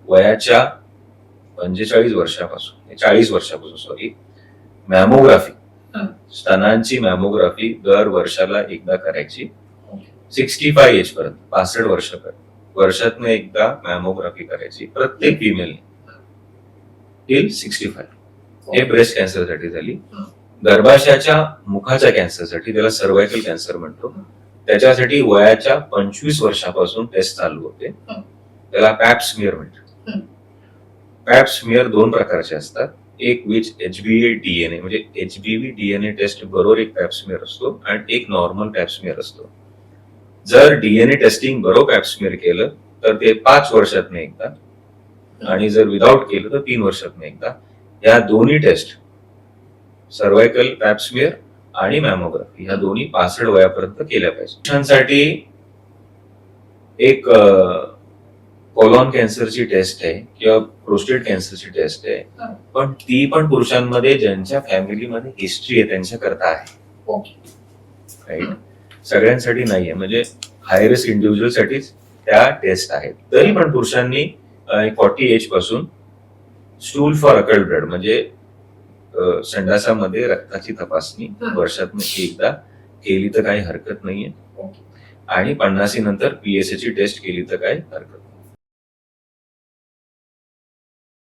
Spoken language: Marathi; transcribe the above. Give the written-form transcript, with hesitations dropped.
वयाच्या 45 वर्षापासून 40 वर्षापासून सॉरी मॅमोग्राफी स्तनांची मॅमोग्राफी दर वर्षाला एकदा करायची. 65 एज पर्यंत 65 वर्षातून एकदा मॅमोग्राफी करायची प्रत्येक फिमेलने टिल 65. हे ब्रेस्ट कॅन्सरसाठी झाली. गर्भाशयाच्या मुखाच्या कॅन्सरसाठी, त्याला सर्वायकल कॅन्सर म्हणतो, त्याच्यासाठी वयाच्या 25 वर्षापासून टेस्ट चालू होते. त्याला पॅप स्मिअर म्हणतात. पॅप स्मिअर 2 प्रकारचे असतात. एक विच HBV DNA म्हणजे HBV DNA टेस्ट बरोबर एक पॅप स्मिअर असतो आणि एक नॉर्मल पॅप स्मिअर असतो. जर DNA टेस्टिंग बरोबर पॅप स्मिअर केलं तर ते 5 वर्षातून एकदा आणि जर विदाउट केलं तर 3 वर्षातून एकदा. या दोन्ही टेस्ट सर्वायकल पॅप स्मिअर आणि मॅमोग्राफी ह्या दोन्ही 65 वयापर्यंत केल्या पाहिजे. पुरुषांसाठी एक कोलॉन कॅन्सरची टेस्ट आहे किंवा प्रोस्टेट कॅन्सरची टेस्ट आहे, पण ती पण पुरुषांमध्ये ज्यांच्या फॅमिलीमध्ये हिस्ट्री आहे त्यांच्या करता आहे. राईट, सगळ्यांसाठी नाहीये. म्हणजे हाय रिस्क इंडिव्हिज्युअल साठीच त्या टेस्ट आहेत. तरी पण पुरुषांनी 40 एज पासून स्टूल फॉर अकल्ड ब्लड म्हणजे संडासामध्ये रक्ताची तपासणी वर्षातून एकदा केली तर काही हरकत नाहीये. आणि 50 नंतर PSA ची टेस्ट केली तर काही हरकत नाही.